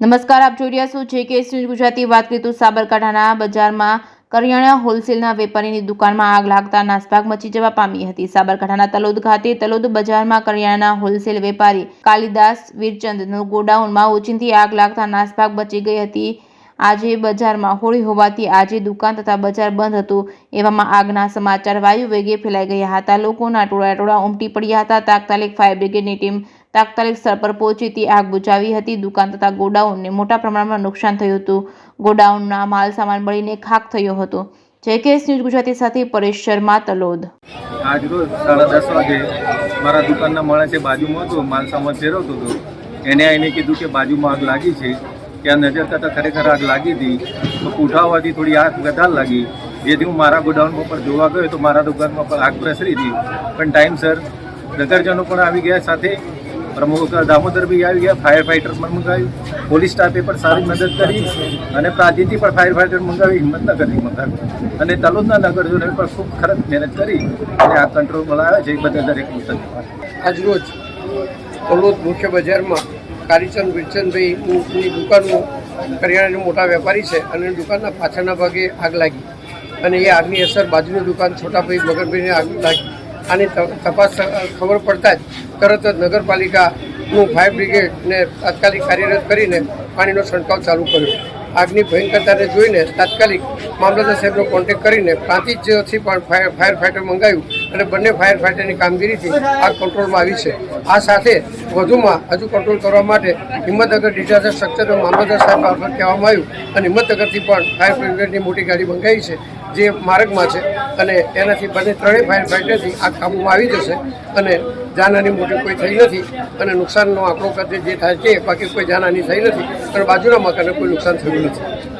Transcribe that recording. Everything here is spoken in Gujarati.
નમસ્કાર, આપ જોઈ રહ્યા છો JKS ન્યૂઝ ગુજરાતી। વાત કરીએ તો સાબરકાંઠાના બજારમાં કરિયાણા હોલસેલના વેપારીની દુકાનમાં આગ લાગતા નાસભાગ મચી જવા પામી હતી। સાબરકાંઠાના તલોદ ખાતે તલોદ બજારમાં કરિયાણા હોલસેલ વેપારી કાલિદાસ વીરચંદનું ગોડાઉનમાં ઓચિંતી આગ લાગતા નાસભાગ બચી ગઈ હતી। આજે બજારમાં હોળી હોવાથી આજે દુકાન તથા બજાર બંધ હતું। એવામાં આગના સમાચાર વાયુ વેગે ફેલાઈ ગયા હતા। લોકોના ટોળા ઉમટી પડ્યા હતા। તાત્કાલિક ફાયર બ્રિગેડની ટીમ તાત્કાલિક સ્થળ પર પહોંચી તે આગ બુઝાવી હતી। દુકાન તથા ગોડાઉનને મોટા પ્રમાણમાં નુકસાન થયું હતું। ગોડાઉનના માલ સામાન બળીને ખાખ થયો હતો। JKS ન્યૂઝ ગુજરાતી સાથે પરેશ શર્મા, તલોદ। આજ રોજ 10:30 વાગે મારા દુકાનના માણસે બાજુમાં હતો, માલ સામાન ફેરવતો હતો। એને આવીને કીધું કે બાજુમાં આગ લાગી છે। ત્યાં નજર કરતાં ખરેખર આગ લાગી હતી, તો પૂઠાવાથી થોડી આગ વધારે લાગી। જેથી હું મારા ગોડાઉન પર જોવા ગયો તો મારા દુકાનમાં પણ આગ પ્રસરી હતી, પણ ટાઈમસર નગરજનો પણ આવી ગયા, સાથે પ્રમુખ દામોદર બી આવી ગયા, ફાયર ફાઈટર પણ મંગાવ્યું, પોલીસ સ્ટાફે પણ સારી મદદ કરી અને પ્રાંતિથી પણ ફાયર ફાઈટર મંગાવી, હિંમતનગરથી મંગાવી અને તલોદના નગરજનોએ પણ ખૂબ ખરત મહેનત કરી અને આ કંટ્રોલમાં લાવ્યા છે। એ બધા દરેક આજરોજ તલોદ મુખ્ય બજારમાં કારીચંદ વીરચંદભાઈની દુકાનનું કરિયાણાના મોટા વેપારી છે અને દુકાનના પાછળના ભાગે આગ લાગી અને એ આગની અસર બાજુની દુકાન છોટાભાઈ મગનભાઈને આગ લાગી। આની તપાસ ખબર પડતા જ તરત જ નગરપાલિકાનું ફાયર બ્રિગેડને તાત્કાલિક કાર્યરત કરીને પાણીનો છંટકાવ ચાલુ કર્યો। આગની ભયંકરતાને જોઈને તાત્કાલિક મામલતદાર સાહેબનો કોન્ટેક્ટ કરીને પ્રાંતિજથી પણ ફાયર ફાઈટર મંગાવ્યું અને બંને ફાયર ફાઈટરની કામગીરીથી આગ કંટ્રોલમાં આવી છે। આ સાથે વધુમાં હજુ કંટ્રોલ કરવા માટે હિંમતનગર ડિઝાસ્ટર સ્ટ્રક્ચરનો મામલતદાર સાહેબ મારફત કહેવામાં આવ્યું અને હિંમતનગરથી પણ ફાયર બ્રિગેડની મોટી ગાડી મંગાવી છે, જે માર્ગમાં છે અને એનાથી ત્રણેય ફાયર ફાઈટરથી આગ કાબૂમાં આવી જશે અને જાનહાની મોટી કોઈ થઈ નથી અને નુકસાનનો આંકડો જે થાય છે, બાકી કોઈ જાનહાની થઈ નથી અને બાજુના મકાનને કોઈ નુકસાન થયું નથી।